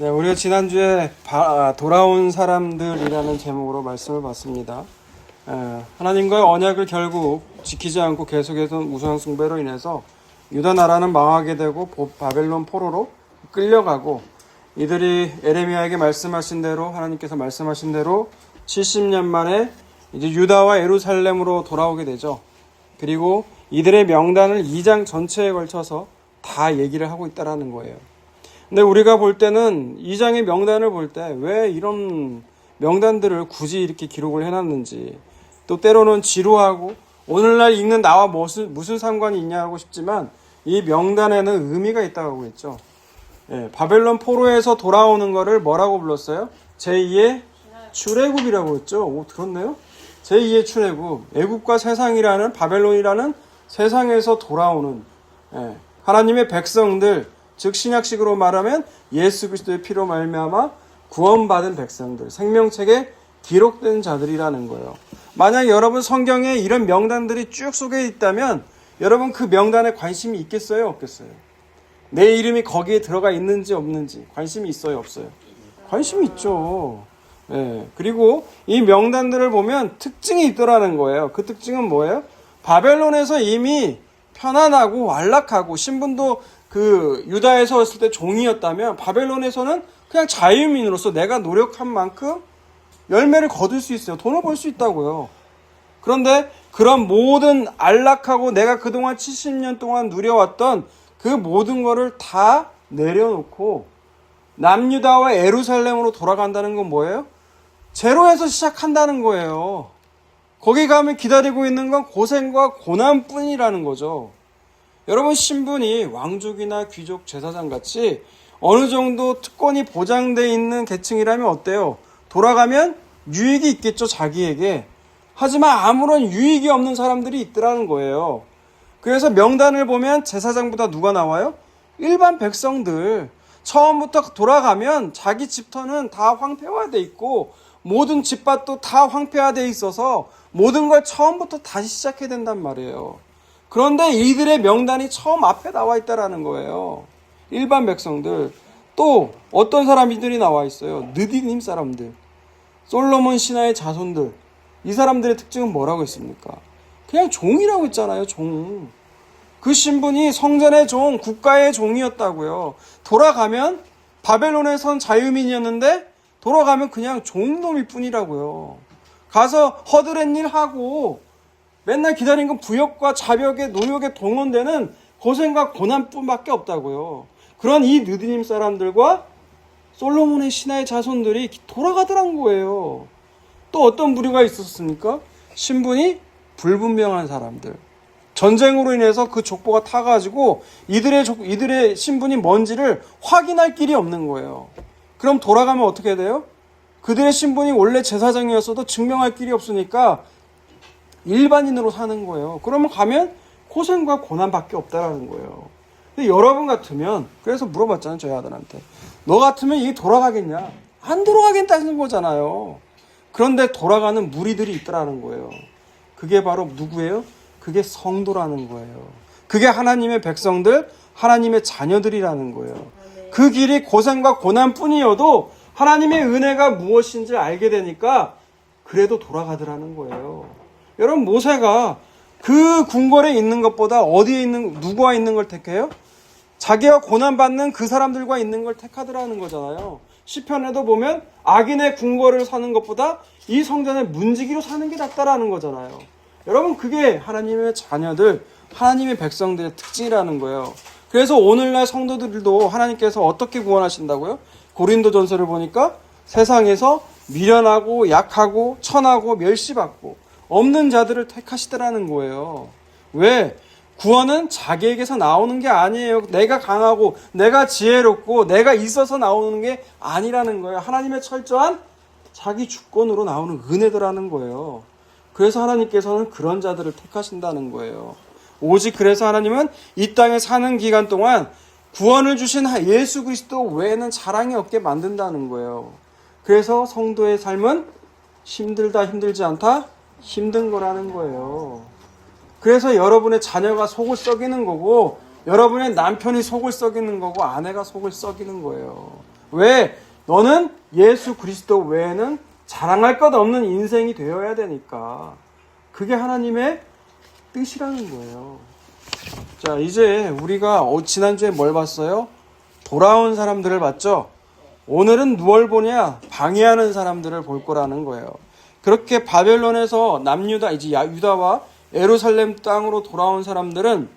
네, 우리가 지난주에 돌아온 사람들이라는 제목으로 말씀을 봤습니다. 하나님과의 언약을 결국 지키지 않고 계속해서 우상 숭배로 인해서 유다 나라는 망하게 되고 바벨론 포로로 끌려가고, 이들이 에레미야에게 말씀하신 대로, 하나님께서 말씀하신 대로 70년 만에 이제 유다와 예루살렘으로 돌아오게 되죠. 그리고 이들의 명단을 2장 전체에 걸쳐서 다 얘기를 하고 있다라는 거예요. 근데 우리가 볼 때는 2장의 명단을 볼 때 왜 이런 명단들을 굳이 이렇게 기록을 해놨는지, 또 때로는 지루하고 오늘날 읽는 나와 무슨 상관이 있냐고 싶지만 이 명단에는 의미가 있다고 하고 있죠. 바벨론 포로에서 돌아오는 거를 뭐라고 불렀어요? 제2의 출애굽이라고 했죠. 오, 들었네요? 제2의 출애굽. 애굽과 세상이라는, 바벨론이라는 세상에서 돌아오는 하나님의 백성들, 즉 신약식으로 말하면 예수 그리스도의 피로 말미암아 구원받은 백성들, 생명책에 기록된 자들이라는 거예요. 만약 여러분 성경에 이런 명단들이 쭉 속에 있다면 여러분 그 명단에 관심이 있겠어요, 없겠어요? 내 이름이 거기에 들어가 있는지 없는지 관심이 있어요, 없어요? 관심이 있죠. 그리고 이 명단들을 보면 특징이 있더라는 거예요. 그 특징은 뭐예요? 바벨론에서 이미 편안하고 안락하고, 신분도 그 유다에서 왔을 때 종이었다면 바벨론에서는 그냥 자유민으로서 내가 노력한 만큼 열매를 거둘 수 있어요. 돈을 벌 수 있다고요. 그런데 그런 모든 안락하고 내가 그동안 70년 동안 누려왔던 그 모든 거를 다 내려놓고 남유다와 예루살렘으로 돌아간다는 건 뭐예요? 제로에서 시작한다는 거예요. 거기 가면 기다리고 있는 건 고생과 고난뿐이라는 거죠. 여러분, 신분이 왕족이나 귀족, 제사장 같이 어느 정도 특권이 보장되어 있는 계층이라면 어때요? 돌아가면 유익이 있겠죠, 자기에게. 하지만 아무런 유익이 없는 사람들이 있더라는 거예요. 그래서 명단을 보면 제사장보다 누가 나와요? 일반 백성들. 처음부터 돌아가면 자기 집터는 다 황폐화되어 있고 모든 집밭도 다 황폐화되어 있어서 모든 걸 처음부터 다시 시작해야 된단 말이에요. 그런데 이들의 명단이 처음 앞에 나와 있다라는 거예요. 일반 백성들. 또 어떤 사람들이 나와 있어요? 느디님 사람들, 솔로몬 신하의 자손들. 이 사람들의 특징은 뭐라고 했습니까? 그냥 종이라고 했잖아요. 종. 그 신분이 성전의 종, 국가의 종이었다고요. 돌아가면 바벨론에선 자유민이었는데 돌아가면 그냥 종놈일 뿐이라고요. 가서 허드렛 일 하고 맨날 기다린 건 부역과 자벽에 노역에 동원되는 고생과 고난뿐밖에 없다고요. 그런 이 느디님 사람들과 솔로몬의 신하의 자손들이 돌아가더란 거예요. 또 어떤 부류가 있었습니까? 신분이 불분명한 사람들. 전쟁으로 인해서 그 족보가 타가지고 이들의 신분이 뭔지를 확인할 길이 없는 거예요. 그럼 돌아가면 어떻게 돼요? 그들의 신분이 원래 제사장이었어도 증명할 길이 없으니까 일반인으로 사는 거예요. 그러면 가면 고생과 고난밖에 없다라는 거예요. 근데 여러분 같으면, 그래서 물어봤잖아요, 저희 아들한테. 너 같으면 이게 돌아가겠냐? 안 돌아가겠다는 거잖아요. 그런데 돌아가는 무리들이 있더라는 거예요. 그게 바로 누구예요? 그게 성도라는 거예요. 그게 하나님의 백성들, 하나님의 자녀들이라는 거예요. 그 길이 고생과 고난뿐이어도 하나님의 은혜가 무엇인지 알게 되니까 그래도 돌아가더라는 거예요. 여러분, 모세가 그 궁궐에 있는 것보다 어디에 있는, 누구와 있는 걸 택해요? 자기가 고난받는 그 사람들과 있는 걸 택하더라는 거잖아요. 시편에도 보면 악인의 궁궐을 사는 것보다 이 성전의 문지기로 사는 게 낫다라는 거잖아요. 여러분, 그게 하나님의 자녀들, 하나님의 백성들의 특징이라는 거예요. 그래서 오늘날 성도들도 하나님께서 어떻게 구원하신다고요? 고린도전서를 보니까 세상에서 미련하고 약하고 천하고 멸시받고 없는 자들을 택하시더라는 거예요. 왜? 구원은 자기에게서 나오는 게 아니에요. 내가 강하고 내가 지혜롭고 내가 있어서 나오는 게 아니라는 거예요. 하나님의 철저한 자기 주권으로 나오는 은혜더라는 거예요. 그래서 하나님께서는 그런 자들을 택하신다는 거예요. 오직 그래서 하나님은 이 땅에 사는 기간 동안 구원을 주신 예수 그리스도 외에는 자랑이 없게 만든다는 거예요. 그래서 성도의 삶은 힘들다 힘들지 않다 힘든 거라는 거예요. 그래서 여러분의 자녀가 속을 썩이는 거고 여러분의 남편이 속을 썩이는 거고 아내가 속을 썩이는 거예요. 왜? 너는 예수 그리스도 외에는 자랑할 것 없는 인생이 되어야 되니까. 그게 하나님의 뜻이라는 거예요. 자, 이제 우리가 지난주에 뭘 봤어요? 돌아온 사람들을 봤죠? 오늘은 무엇을 보냐? 방해하는 사람들을 볼 거라는 거예요. 그렇게 바벨론에서 남유다, 이제 유다와 예루살렘 땅으로 돌아온 사람들은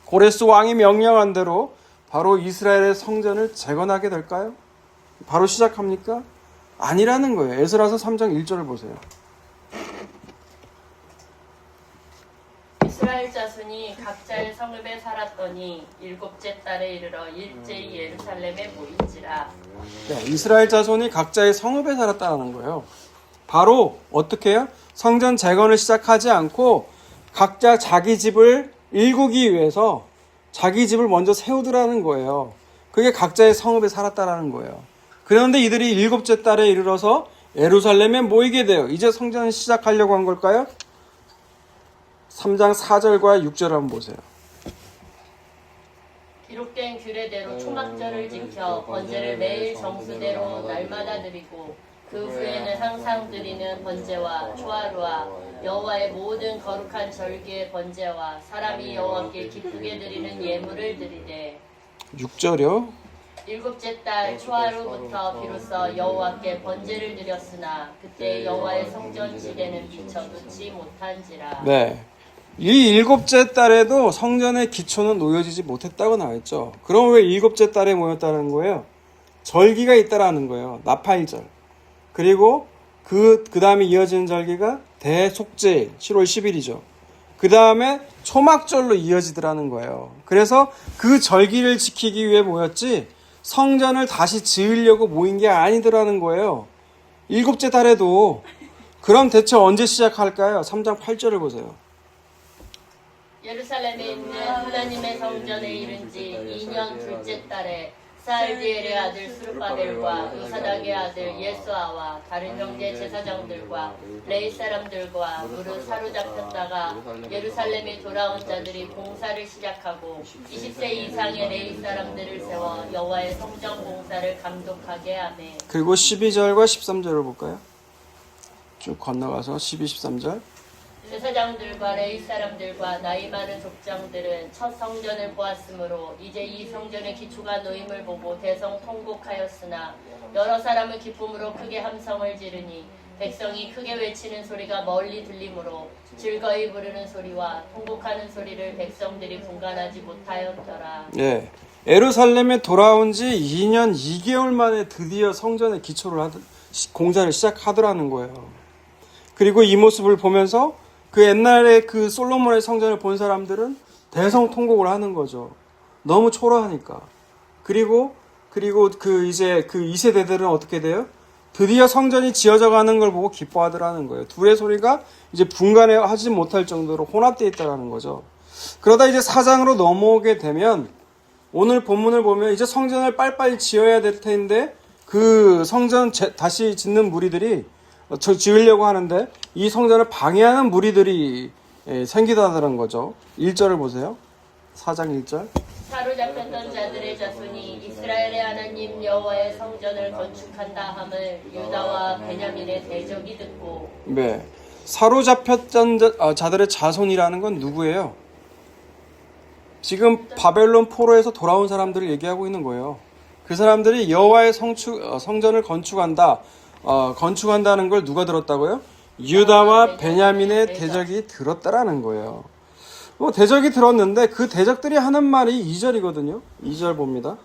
고레스 왕이 명령한 대로 바로 이스라엘의 성전을 재건하게 될까요? 바로 시작합니까? 아니라는 거예요. 에스라서 3장 1절을 보세요. 이스라엘 자손이 각자의 성읍에 살았더니 일곱째 달에 이르러 일제히 예루살렘에 모인지라. 네, 이스라엘 자손이 각자의 성읍에 살았다는 거예요. 바로 어떻게 해요? 성전 재건을 시작하지 않고 각자 자기 집을 일구기 위해서 자기 집을 먼저 세우더라는 거예요. 그게 각자의 성읍에 살았다라는 거예요. 그런데 이들이 일곱째 달에 이르러서 예루살렘에 모이게 돼요. 이제 성전을 시작하려고 한 걸까요? 3장 4절과 6절 한번 보세요. 기록된 규례대로 초막절을 지켜 번제를 매일 정수대로 날마다 드리고 그 후에는 항상 드리는 번제와 초하루와 여호와의 모든 거룩한 절기의 번제와 사람이 여호와께 기쁘게 드리는 예물을 드리되 6절이요. 일곱째 달 초하루부터 비로소 여호와께 번제를 드렸으나 그때 여호와의 성전 지대는 미처 놓지 못한지라. 네. 이 일곱째 달에도 성전의 기초는 놓여지지 못했다고 나와있죠. 그럼 왜 일곱째 달에 모였다는 거예요? 절기가 있다라는 거예요. 나팔절. 그리고 그 다음에 이어지는 절기가 대속죄일 10월 10일이죠. 그 다음에 초막절로 이어지더라는 거예요. 그래서 그 절기를 지키기 위해 모였지 성전을 다시 지으려고 모인 게 아니더라는 거예요. 일곱째 달에도. 그럼 대체 언제 시작할까요? 3장 8절을 보세요. 예루살렘에 있는 하나님의 성전에 이른 지 2년 둘째 달에 살디엘의 아들 스룹바벨과 요사닥의 아들 예수아와 다른 형제 제사장들과 레위 사람들과 무릇 사로잡혔다가 예루살렘에 돌아온 자들이 봉사를 시작하고 20세 이상의 레위 사람들을 세워 여호와의 성전 봉사를 감독하게 하매. 그리고 12절과 13절을 볼까요? 쭉 건너가서 12, 13절. 제사장들과 레위 사람들과 나이 많은 족장들은 첫 성전을 보았으므로 이제 이 성전의 기초가 놓임을 보고 대성 통곡하였으나 여러 사람은 기쁨으로 크게 함성을 지르니 백성이 크게 외치는 소리가 멀리 들리므로 즐거이 부르는 소리와 통곡하는 소리를 백성들이 분간하지 못하였더라. 예. 예루살렘에 돌아온 지 2년 2개월 만에 드디어 성전의 기초를 공사를 시작하더라는 거예요. 그리고 이 모습을 보면서 그 옛날에 그 솔로몬의 성전을 본 사람들은 대성통곡을 하는 거죠. 너무 초라하니까. 그리고 그 이제 그 2세대들은 어떻게 돼요? 드디어 성전이 지어져 가는 걸 보고 기뻐하더라는 거예요. 둘의 소리가 이제 분간해 하지 못할 정도로 혼합되어 있다라는 거죠. 그러다 이제 4장으로 넘어오게 되면 오늘 본문을 보면 이제 성전을 빨리빨리 지어야 될 텐데 그 성전 다시 짓는 무리들이 지으려고 하는데 이 성전을 방해하는 무리들이 생기다는 거죠. 1절을 보세요. 4장 1절. 사로잡혔던 자들의 자손이 이스라엘의 하나님 여호와의 성전을 건축한다 함을 유다와 베냐민의 대적이 듣고. 네. 사로잡혔던 자들의 자손이라는 건 누구예요? 지금 바벨론 포로에서 돌아온 사람들을 얘기하고 있는 거예요. 그 사람들이 여호와의 성전을 건축한다는 걸 누가 들었다고요? 유다와 베냐민의 대적이 들었다라는 거예요. 대적이 들었는데 그 대적들이 하는 말이 2절이거든요. 2절 봅니다.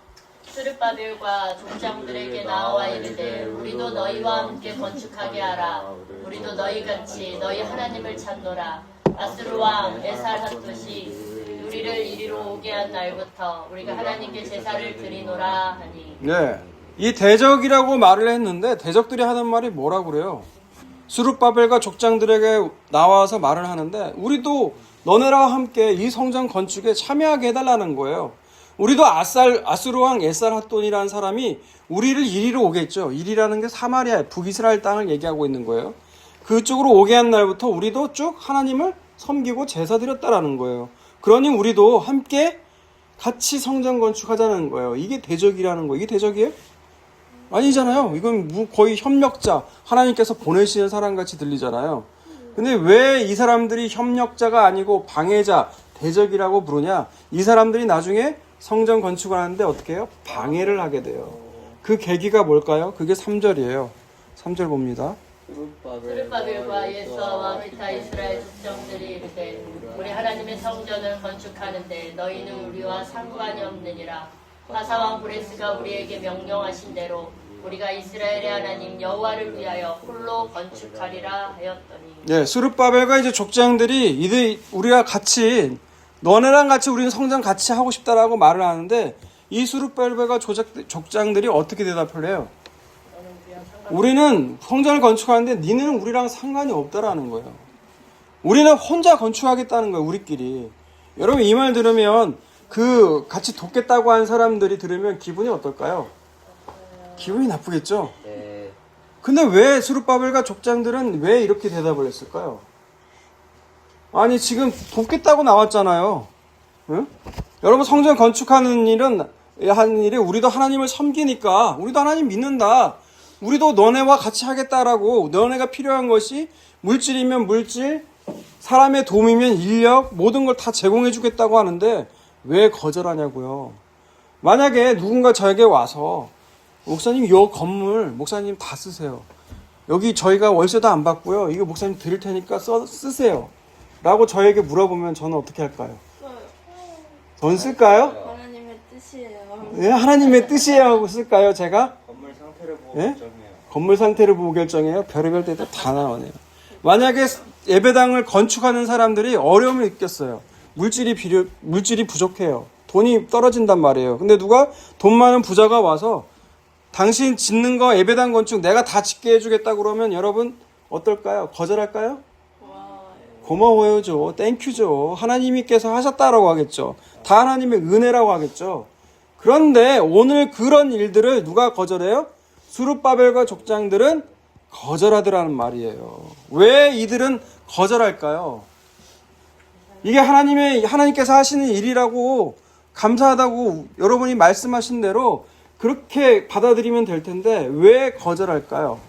스룹바벨과 족장들에게 나와 이르되 우리도 너희와 함께 건축하게 하라. 우리도 너희같이 너희 하나님을 찾노라. 아수르 왕 에살핫도시 우리를 이리로 오게 한 날부터 우리가 하나님께 제사를 드리노라 하니. 네, 이 대적이라고 말을 했는데 대적들이 하는 말이 뭐라고 그래요? 스룹바벨과 족장들에게 나와서 말을 하는데 우리도 너네랑 함께 이 성전 건축에 참여하게 해달라는 거예요. 우리도 아수르 왕 에살핫돈이라는 사람이 우리를 이리로 오겠죠. 이리라는 게 사마리아 북이스라엘 땅을 얘기하고 있는 거예요. 그쪽으로 오게 한 날부터 우리도 쭉 하나님을 섬기고 제사 드렸다라는 거예요. 그러니 우리도 함께 같이 성전 건축하자는 거예요. 이게 대적이라는 거예요. 이게 대적이에요? 아니잖아요. 이건 거의 협력자, 하나님께서 보내시는 사람 같이 들리잖아요. 근데 왜 이 사람들이 협력자가 아니고 방해자, 대적이라고 부르냐? 이 사람들이 나중에 성전 건축을 하는데 어떻게 해요? 방해를 하게 돼요. 그 계기가 뭘까요? 그게 3절이에요. 3절 봅니다. 스룹바벨과 예수아와 기타 이스라엘 족장들이 이르되 우리 하나님의 성전을 건축하는데 너희는 우리와 상관이 없느니라. 바사왕 브레스가 우리에게 명령하신 대로 우리가 이스라엘의 하나님 여호와를 위하여 홀로 건축하리라 하였더니. 예, 스룹바벨과 이제 족장들이 우리가 같이 너네랑 같이 우리는 성전 같이 하고 싶다라고 말을 하는데 이 스룹바벨과 족장들이 어떻게 대답을 해요? 우리는 성전을 건축하는데 니네는 우리랑 상관이 없다라는 거예요. 우리는 혼자 건축하겠다는 거예요. 우리끼리. 여러분 이 말 들으면 그 같이 돕겠다고 한 사람들이 들으면 기분이 어떨까요? 기분이 나쁘겠죠? 네. 근데 왜 스룹바벨과 족장들은 왜 이렇게 대답을 했을까요? 아니 지금 돕겠다고 나왔잖아요. 응? 여러분 성전 건축하는 하는 일이 우리도 하나님을 섬기니까 우리도 하나님 믿는다. 우리도 너네와 같이 하겠다라고 너네가 필요한 것이 물질이면 물질, 사람의 도움이면 인력, 모든 걸 다 제공해 주겠다고 하는데 왜 거절하냐고요. 만약에 누군가 저에게 와서 목사님 이 건물 목사님 다 쓰세요. 여기 저희가 월세도 안 받고요. 이거 목사님 드릴 테니까 쓰세요. 라고 저에게 물어보면 저는 어떻게 할까요? 돈 쓸까요? 하나님의 뜻이에요. 네, 하나님의 뜻이에요 하고 쓸까요 제가? 건물 상태를 보고 예? 결정해요. 건물 상태를 보고 결정해요. 별의별 데도 다 나오네요. 만약에 예배당을 건축하는 사람들이 어려움을 느꼈어요. 물질이 부족해요. 돈이 떨어진단 말이에요. 근데 누가 돈 많은 부자가 와서 당신 짓는 거 예배당 건축 내가 다 짓게 해주겠다 그러면 여러분 어떨까요? 거절할까요? 고마워요죠. 땡큐죠. 하나님께서 하셨다라고 하겠죠. 다 하나님의 은혜라고 하겠죠. 그런데 오늘 그런 일들을 누가 거절해요? 스룹바벨과 족장들은 거절하더라는 말이에요. 왜 이들은 거절할까요? 이게 하나님께서 하시는 일이라고 감사하다고 여러분이 말씀하신 대로 그렇게 받아들이면 될 텐데 왜 거절할까요?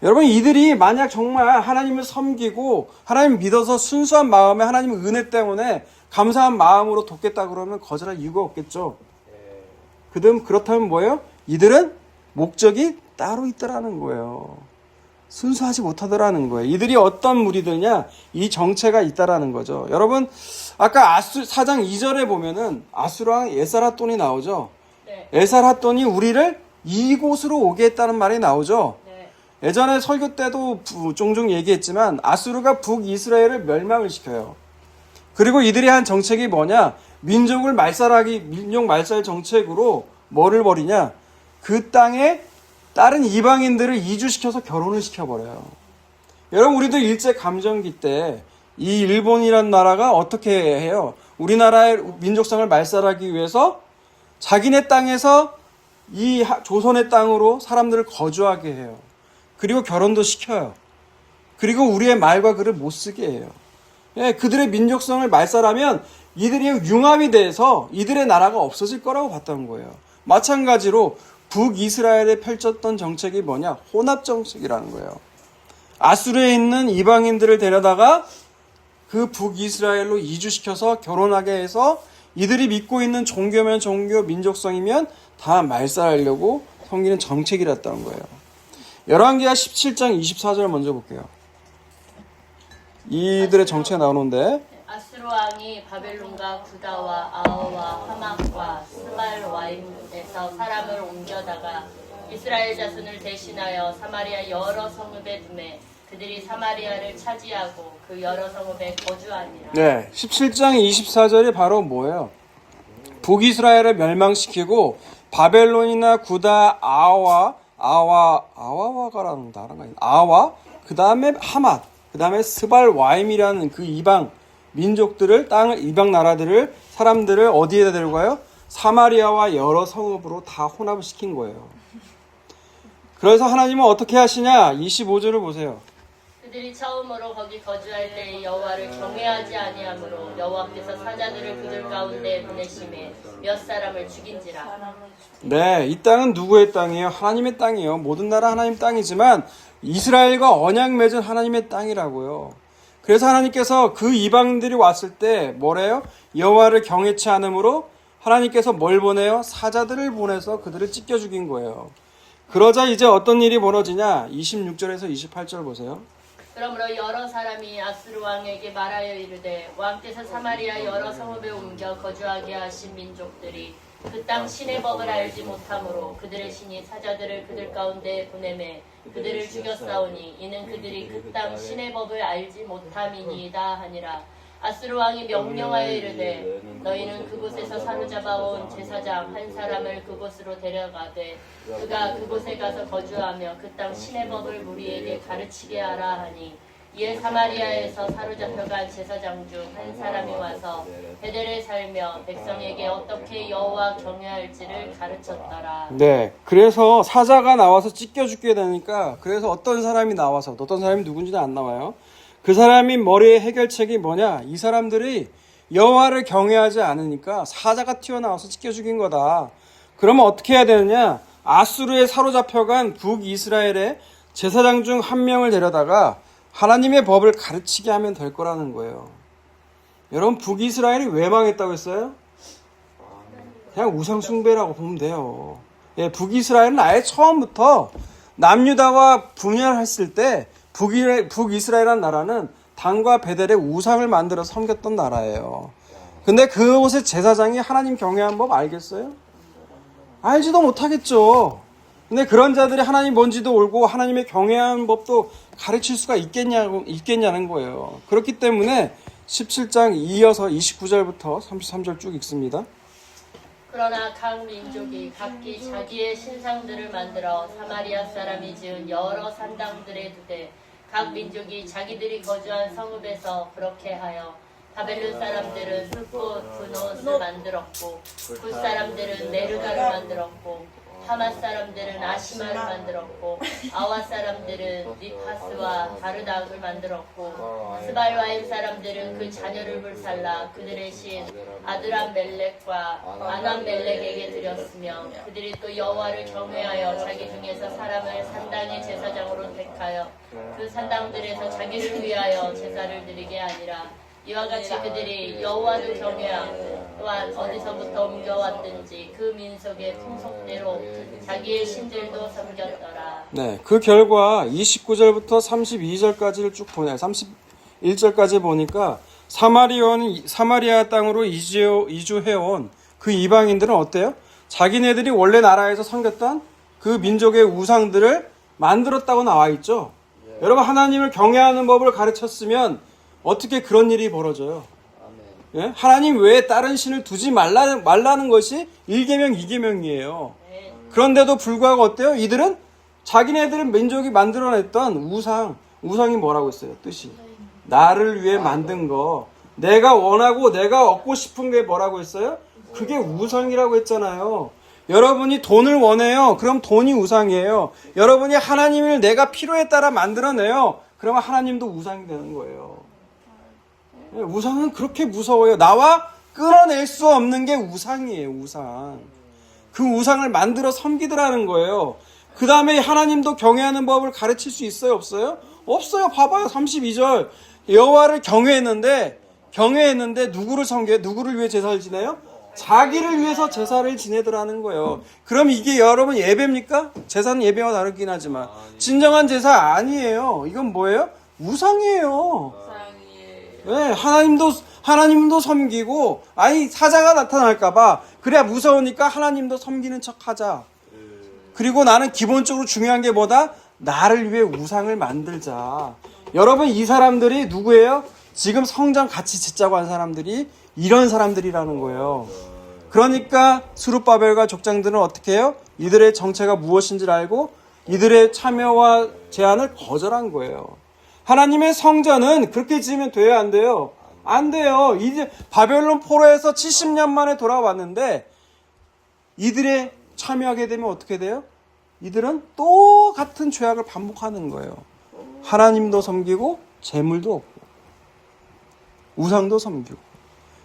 여러분 이들이 만약 정말 하나님을 섬기고 하나님 믿어서 순수한 마음에 하나님의 은혜 때문에 감사한 마음으로 돕겠다 그러면 거절할 이유가 없겠죠. 그렇다면 뭐예요? 이들은 목적이 따로 있더라는 거예요. 순수하지 못하더라는 거예요. 이들이 어떤 무리들냐? 이 정체가 있다라는 거죠. 여러분 아까 4장 2절에 보면은 아수르왕 에사라돈이 나오죠. 네. 에사라돈이 우리를 이곳으로 오게 했다는 말이 나오죠. 네. 예전에 설교 때도 종종 얘기했지만 아수르가 북이스라엘을 멸망을 시켜요. 그리고 이들이 한 정책이 뭐냐? 민족 말살 정책으로 뭐를 벌이냐? 그 땅에 다른 이방인들을 이주시켜서 결혼을 시켜버려요. 여러분 우리도 일제 감정기 때 이 일본이란 나라가 어떻게 해요? 우리나라의 민족성을 말살하기 위해서 자기네 땅에서 이 조선의 땅으로 사람들을 거주하게 해요. 그리고 결혼도 시켜요. 그리고 우리의 말과 글을 못 쓰게 해요. 예, 그들의 민족성을 말살하면 이들이 융합이 돼서 이들의 나라가 없어질 거라고 봤던 거예요. 마찬가지로 북이스라엘에 펼쳤던 정책이 뭐냐? 혼합 정책이라는 거예요. 아수르에 있는 이방인들을 데려다가 그 북이스라엘로 이주시켜서 결혼하게 해서 이들이 믿고 있는 종교면 종교, 민족성이면 다 말살하려고 섬기는 정책이랬다는 거예요. 열왕기하 17장 24절 먼저 볼게요. 이들의 정체가 나오는데 아수르 왕이 바벨론과 구다와 아어와 하막과 스발와임에서 사람을 옮겨다가 이스라엘 자손을 대신하여 사마리아 여러 성읍에 두매 그들이 사마리아를 차지하고 그 여러 성읍에 거주하니라. 네, 17장 24절이 바로 뭐예요? 북이스라엘을 멸망시키고 바벨론이나 구다, 아와가라는 나라가 있나? 아와, 그 다음에 하맛, 그 다음에 스발와임이라는 그 이방 민족들을 이방 나라들을 사람들을 어디에다 데리고 가요? 사마리아와 여러 성읍으로 다 혼합을 시킨 거예요. 그래서 하나님은 어떻게 하시냐? 25절을 보세요. 그들이 처음으로 거기 거주할 때 여호와를 경외하지 아니하므로 여호와께서 사자들을 그들 가운데 보내심에 몇 사람을 죽인지라. 네, 이 땅은 누구의 땅이에요? 하나님의 땅이에요. 모든 나라 하나님 땅이지만 이스라엘과 언약 맺은 하나님의 땅이라고요. 그래서 하나님께서 그 이방인들이 왔을 때 뭐래요? 여호와를 경외치 않으므로 하나님께서 뭘 보내요? 사자들을 보내서 그들을 찢겨 죽인 거예요. 그러자 이제 어떤 일이 벌어지냐? 26절에서 28절 보세요. 그러므로 여러 사람이 아수르 왕에게 말하여 이르되 왕께서 사마리아 여러 성읍에 옮겨 거주하게 하신 민족들이 그 땅 신의 법을 알지 못하므로 그들의 신이 사자들을 그들 가운데 보내매 그들을 죽였사오니 이는 그들이 그 땅 신의 법을 알지 못함이니이다 하니라. 아수르 왕이 명령하여 이르되 너희는 그곳에서 사로잡아온 제사장 한 사람을 그곳으로 데려가되 그가 그곳에 가서 거주하며 그 땅 신의 법을 무리에게 가르치게 하라 하니 이에 사마리아에서 사로잡혀간 제사장 중 한 사람이 와서 베델에 살며 백성에게 어떻게 여호와 경외할지를 가르쳤더라. 네, 그래서 사자가 나와서 찢겨 죽게 되니까 그래서 어떤 사람이 나와서 어떤 사람이 누군지는 안 나와요. 그 사람이 머리의 해결책이 뭐냐? 이 사람들이 여호와를 경외하지 않으니까 사자가 튀어나와서 찢겨 죽인 거다. 그러면 어떻게 해야 되느냐? 아수르에 사로잡혀간 북이스라엘의 제사장 중 한 명을 데려다가 하나님의 법을 가르치게 하면 될 거라는 거예요. 여러분, 북이스라엘이 왜 망했다고 했어요? 그냥 우상 숭배라고 보면 돼요. 예, 북이스라엘은 아예 처음부터 남유다와 분열했을 때 북이스라엘이라는 나라는 단과 베델의 우상을 만들어 섬겼던 나라예요. 근데 그곳의 제사장이 하나님 경외하는 법 알겠어요? 알지도 못하겠죠. 근데 그런 자들이 하나님 뭔지도 모르고 하나님의 경외하는 법도 가르칠 수가 있겠냐는 거예요. 그렇기 때문에 17장 이어서 29절부터 33절 쭉 읽습니다. 그러나 각 민족이 각기 자기의 신상들을 만들어 사마리아 사람이 지은 여러 산당들에 두되 각 민족이 자기들이 거주한 성읍에서 그렇게 하여 바벨론 사람들은 숲꽃 브노스를 만들었고 굿 사람들은 네르가를 만들었고 하맛 사람들은 아시마를 만들었고 아와 사람들은 니파스와 다르닥을 만들었고 스발와임 사람들은 그 자녀를 불살라 그들의 신 아드람멜렉과 아남멜렉에게 드렸으며 그들이 또 여호와를 경외하여 자기 중에서 사람을 산당의 제사장으로 택하여 그 산당들에서 자기를 위하여 제사를 드리게 아니라 이와 같이 그들이 여호와를 경외하고 또한 어디서부터 옮겨왔든지 그 민속의 풍속대로 자기의 신들도 섬겼더라. 네, 그 결과 29절부터 32절까지를 쭉 보내 31절까지 보니까 사마리아 땅으로 이주해온 그 이방인들은 어때요? 자기네들이 원래 나라에서 섬겼던 그 민족의 우상들을 만들었다고 나와 있죠. 여러분, 하나님을 경외하는 법을 가르쳤으면 어떻게 그런 일이 벌어져요? 예? 하나님 외에 다른 신을 두지 말라는 것이 1계명, 2계명이에요. 그런데도 불구하고 어때요? 이들은 자기네들은 민족이 만들어냈던 우상이 뭐라고 했어요? 뜻이 나를 위해 만든 거, 내가 원하고 내가 얻고 싶은 게 뭐라고 했어요? 그게 우상이라고 했잖아요. 여러분이 돈을 원해요. 그럼 돈이 우상이에요. 여러분이 하나님을 내가 필요에 따라 만들어내요. 그러면 하나님도 우상이 되는 거예요. 우상은 그렇게 무서워요. 나와 끌어낼 수 없는 게 우상이에요. 우상. 그 우상을 만들어 섬기더라는 거예요. 그 다음에 하나님도 경외하는 법을 가르칠 수 있어요? 없어요? 없어요. 봐봐요. 32절. 여호와를 경외했는데 누구를 섬겨요? 누구를 위해 제사를 지내요? 자기를 위해서 제사를 지내더라는 거예요. 그럼 이게 여러분 예배입니까? 제사는 예배와 다르긴 하지만 진정한 제사 아니에요. 이건 뭐예요? 우상이에요. 네, 하나님도 섬기고, 아니, 사자가 나타날까봐, 그래야 무서우니까 하나님도 섬기는 척 하자. 그리고 나는 기본적으로 중요한 게 뭐다? 나를 위해 우상을 만들자. 여러분, 이 사람들이 누구예요? 지금 성전 같이 짓자고 한 사람들이 이런 사람들이라는 거예요. 그러니까 스룹바벨과 족장들은 어떻게 해요? 이들의 정체가 무엇인지를 알고 이들의 참여와 제안을 거절한 거예요. 하나님의 성전은 그렇게 지으면 돼요, 안 돼요? 안 돼요. 이제 바벨론 포로에서 70년 만에 돌아왔는데 이들의 참여하게 되면 어떻게 돼요? 이들은 똑같은 죄악을 반복하는 거예요. 하나님도 섬기고 재물도 없고 우상도 섬기고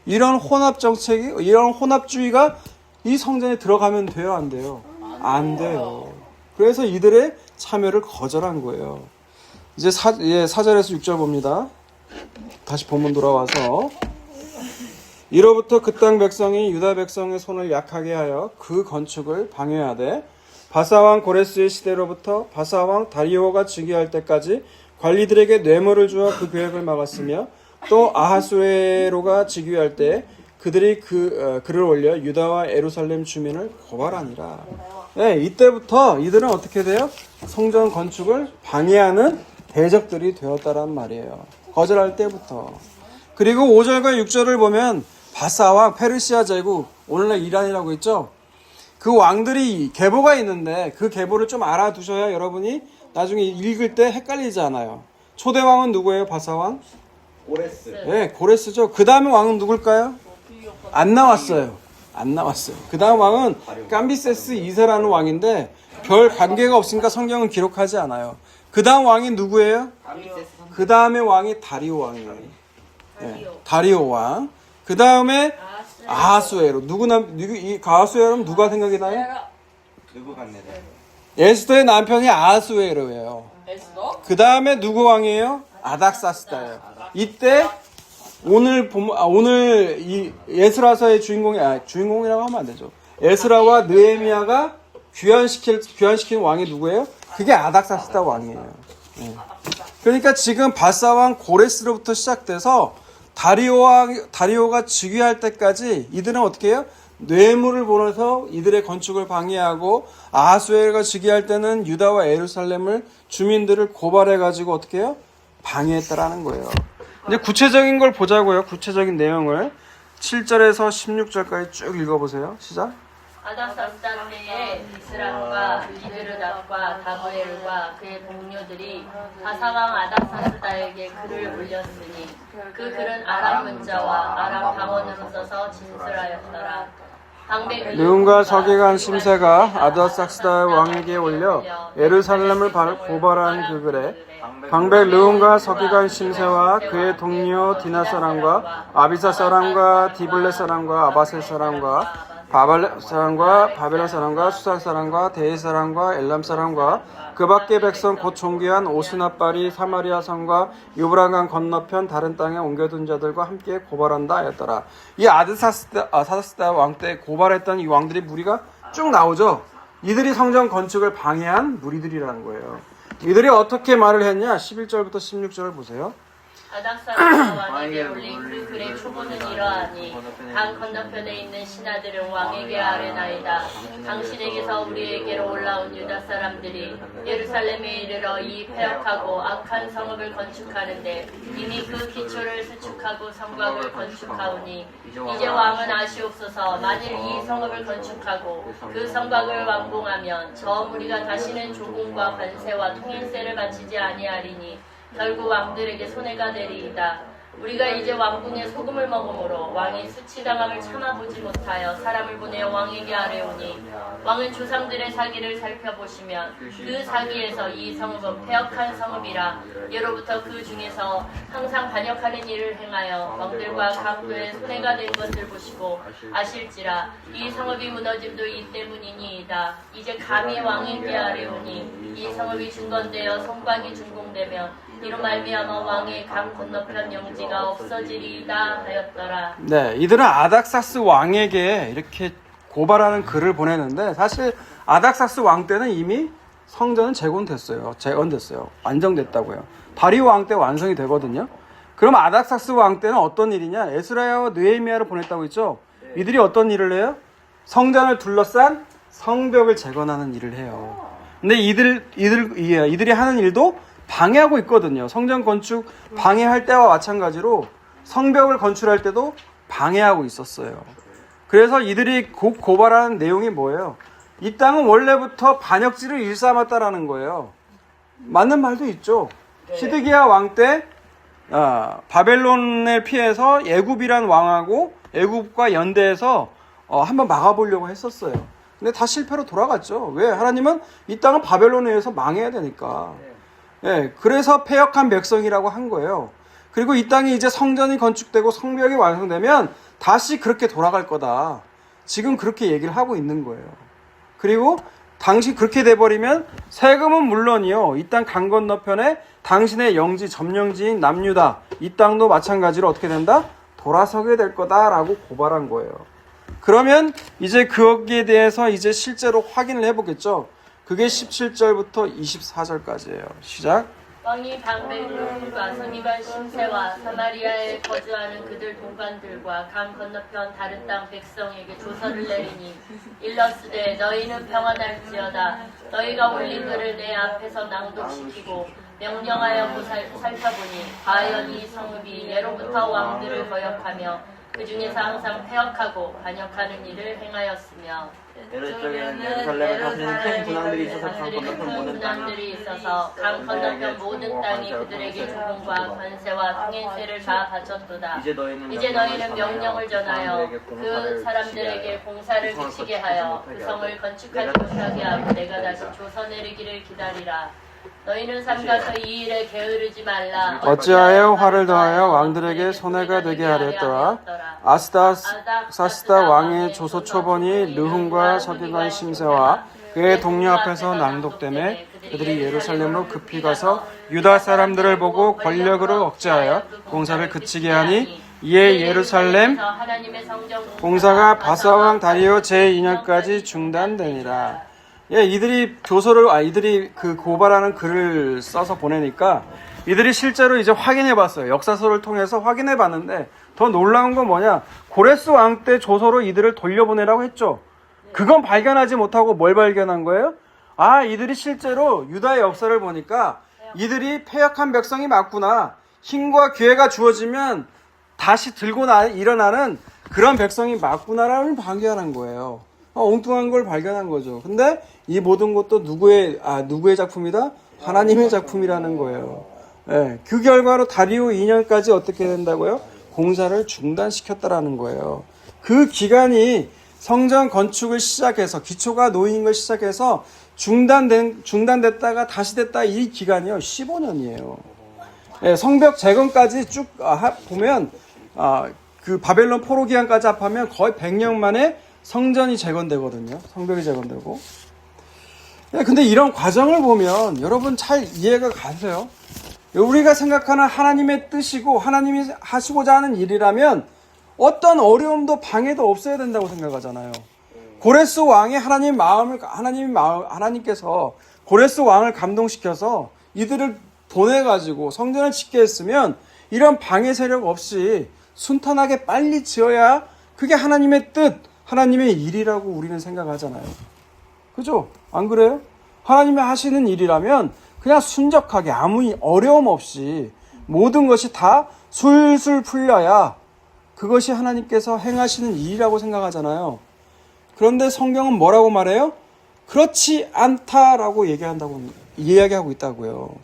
이런 혼합 정책이 이런 혼합주의가 이 성전에 들어가면 돼요, 안 돼요? 안 돼요. 그래서 이들의 참여를 거절한 거예요. 이제 4절에서 6절 봅니다. 다시 본문 돌아와서 이로부터 그 땅 백성이 유다 백성의 손을 약하게 하여 그 건축을 방해하되 바사왕 고레스의 시대로부터 바사왕 다리오가 즉위할 때까지 관리들에게 뇌물을 주어 그 계획을 막았으며 또 아하수에로가 즉위할 때 그들이 글을 올려 유다와 예루살렘 주민을 고발하니라. 네, 이때부터 이들은 어떻게 돼요? 성전 건축을 방해하는 대적들이 되었다란 말이에요. 거절할 때부터. 그리고 5절과 6절을 보면 바사왕 페르시아 제국, 오늘날 이란이라고 있죠? 그 왕들이 계보가 있는데 그 계보를 좀 알아두셔야 여러분이 나중에 읽을 때 헷갈리지 않아요. 초대왕은 누구예요? 바사왕? 고레스. 네, 고레스죠. 그 다음에 왕은 누굴까요? 안 나왔어요. 안 나왔어요. 그 다음 왕은 깜비세스 2세라는 왕인데 별 관계가 없으니까 성경은 기록하지 않아요. 그 다음 왕이 누구예요? 그 다음에 왕이 다리오 왕이에요. 네, 다리오 왕. 그 다음에 아하수에로. 이 아하수에로는 누가 생각이 나요? 누구 같네. 에스더의 남편이 아하수에로예요. 에스더? 그 다음에 누구 왕이에요? 아닥사스다예요. 이때 오늘 이 에스라서의 주인공이라고 하면 안 되죠. 에스라와 느헤미야가 귀환시킨 왕이 누구예요? 그게 아닥사스다 왕이에요. 네. 그러니까 지금 바사왕 고레스로부터 시작돼서 다리오가 즉위할 때까지 이들은 어떻게 해요? 뇌물을 보내서 이들의 건축을 방해하고 아하수에가 즉위할 때는 유다와 예루살렘을 주민들을 고발해가지고 어떻게 해요? 방해했다라는 거예요. 이제 구체적인 걸 보자고요. 구체적인 내용을 7절에서 16절까지 쭉 읽어보세요. 시작. 아닥사스다 때에 이스람과 이드르답과 다브엘과 그의 동료들이 바사왕 아닥사스다에게 글을 올렸으니 그 글은 아람 문자와 아람 방언으로 써서 진술하였더라. 느움과 서기관 심세가 아닥사스다 왕에게 올려 예루살렘을 고발한 그 글에 방백 느움과 서기관 심세와 그의 동료 디나 사람과 아비사 사람과 디블레 사람과 아바셀 사람과 바벨 사람과 수살 사람과 데이 사람과 엘람 사람과 그 밖의 백성 곧 종교한 오스나발이 사마리아 성과 유브라강 건너편 다른 땅에 옮겨둔 자들과 함께 고발한다 하였더라. 이 아닥사스다 왕 때 고발했던 이 왕들이 무리가 쭉 나오죠. 이들이 성전 건축을 방해한 무리들이라는 거예요. 이들이 어떻게 말을 했냐? 11절부터 16절을 보세요. 아닥사스다 왕에게 올린 그 글의 초보는 이러하니 강 건너편에 있는 신하들은 왕에게 아뢰나이다. 당신에게서 우리에게로 올라온 유다 사람들이 예루살렘에 이르러 이 폐역하고 악한 성읍을 건축하는데 이미 그 기초를 수축하고 성곽을 건축하오니 이제 왕은 아시옵소서. 만일 이 성읍을 건축하고 그 성곽을 완공하면 저 무리가 다시는 조공과 관세와 통일세를 바치지 아니하리니 결국 왕들에게 손해가 되리이다. 우리가 이제 왕궁에 소금을 먹음으로 왕이 수치당함을 참아보지 못하여 사람을 보내어 왕에게 아뢰오니 왕은 조상들의 사기를 살펴보시면 그 사기에서 이 성읍은 폐역한 성읍이라 예로부터 그 중에서 항상 반역하는 일을 행하여 왕들과 강도의 손해가 된 것을 보시고 아실지라 이 성읍이 무너짐도 이 때문이니이다. 이제 감히 왕에게 아뢰오니 이 성읍이 중건되어 성곽이 준공되면 이로 말미암아 왕의 강 건너편 영지가 없어지리이다 하였더라. 네, 이들은 아닥사스 왕에게 이렇게 고발하는 글을 보내는데 사실 아닥사스 왕 때는 이미 성전은 재건됐어요. 완성됐다고요. 다리오 왕 때 완성이 되거든요. 그럼 아닥사스 왕 때는 어떤 일이냐? 에스라야와 느헤미야를 보냈다고 했죠. 이들이 어떤 일을 해요? 성전을 둘러싼 성벽을 재건하는 일을 해요. 근데 이들이 하는 일도 방해하고 있거든요. 성전 건축 방해할 때와 마찬가지로 성벽을 건축할 때도 방해하고 있었어요. 그래서 이들이 고발하는 내용이 뭐예요? 이 땅은 원래부터 반역지를 일삼았다라는 거예요. 맞는 말도 있죠. 시드기야 왕 때 바벨론을 피해서 예굽이란 왕하고 애굽과 연대해서 한번 막아보려고 했었어요. 근데 다 실패로 돌아갔죠. 왜? 하나님은 이 땅은 바벨론에 의해서 망해야 되니까. 예, 그래서 패역한 백성이라고 한 거예요. 그리고 이 땅에 이제 성전이 건축되고 성벽이 완성되면 다시 그렇게 돌아갈 거다. 지금 그렇게 얘기를 하고 있는 거예요. 그리고 당시 그렇게 돼버리면 세금은 물론이요, 이 땅 강 건너편에 당신의 영지 점령지인 남유다, 이 땅도 마찬가지로 어떻게 된다? 돌아서게 될 거다라고 고발한 거예요. 그러면 이제 거기에 대해서 이제 실제로 확인을 해보겠죠. 그게 17절부터 24절까지예요. 시작. 왕이 방백과 서기관 심세와 사마리아에 거주하는 그들 동관들과 강 건너편 다른 땅 백성에게 조서를 내리니 일러스되 너희는 평안할지어다. 너희가 올린 글을 내 앞에서 낭독시키고 명령하여 살펴보니 과연 이 성읍이 예로부터 왕들을 거역하며 그 중에서 항상 패역하고 반역하는 일을 행하였으며 예루살렘에 다스리는 큰 군왕들이 있어서 강 건너편 모든 땅이 군왕들이 있어서 강 건너편 모든 땅이 그들에게 조공과 관세와 통행세를 다 바쳤도다. 이제 너희는 명령을 전하여 그 사람들에게 공사를 그치게 하여 그 성을 건축하지 못하게 하고 내가 다시 조서 내리기를 기다리라. 너희는 삼가서 이 일에 게으르지 말라. 어찌하여 화를 더하여 왕들에게 손해가 되게 하렸더라. 아스다사스다 왕의 조서 초본이 르훔과 서기관 심세와 그의 동료 앞에서 낭독되매 그들이 예루살렘으로 급히 가서 유다 사람들을 보고 권력으로 억제하여 공사를 그치게 하니 이에 예루살렘 공사가 바사왕 다리오 제2년까지 중단되니라. 예, 이들이 이들이 그 고발하는 글을 써서 보내니까 이들이 실제로 이제 확인해 봤어요. 역사서를 통해서 확인해 봤는데 더 놀라운 건 뭐냐? 고레스 왕 때 조서로 이들을 돌려보내라고 했죠. 그건 발견하지 못하고 뭘 발견한 거예요? 아, 이들이 실제로 유다의 역사를 보니까 이들이 패역한 백성이 맞구나. 힘과 기회가 주어지면 다시 일어나는 그런 백성이 맞구나라는 발견한 거예요. 엉뚱한 걸 발견한 거죠. 근데 이 모든 것도 누구의 작품이다? 하나님의 작품이라는 거예요. 예, 그 결과로 다리오 2년까지 어떻게 된다고요? 공사를 중단시켰다라는 거예요. 그 기간이 성전 건축을 시작해서 기초가 놓인 걸 시작해서 중단됐다가 다시 됐다, 이 기간이요 15년이에요. 예, 성벽 재건까지 쭉 보면 그 바벨론 포로 기간까지 합하면 거의 100년 만에 성전이 재건되거든요. 성벽이 재건되고. 근데 이런 과정을 보면 여러분 잘 이해가 가세요? 우리가 생각하는 하나님의 뜻이고 하나님이 하시고자 하는 일이라면 어떤 어려움도 방해도 없어야 된다고 생각하잖아요. 고레스 왕의 하나님께서 고레스 왕을 감동시켜서 이들을 보내가지고 성전을 짓게 했으면 이런 방해 세력 없이 순탄하게 빨리 지어야 그게 하나님의 뜻, 하나님의 일이라고 우리는 생각하잖아요. 그죠? 안 그래요? 하나님이 하시는 일이라면 그냥 순적하게 아무 어려움 없이 모든 것이 다 술술 풀려야 그것이 하나님께서 행하시는 일이라고 생각하잖아요. 그런데 성경은 뭐라고 말해요? 그렇지 않다라고 이야기하고 있다고요.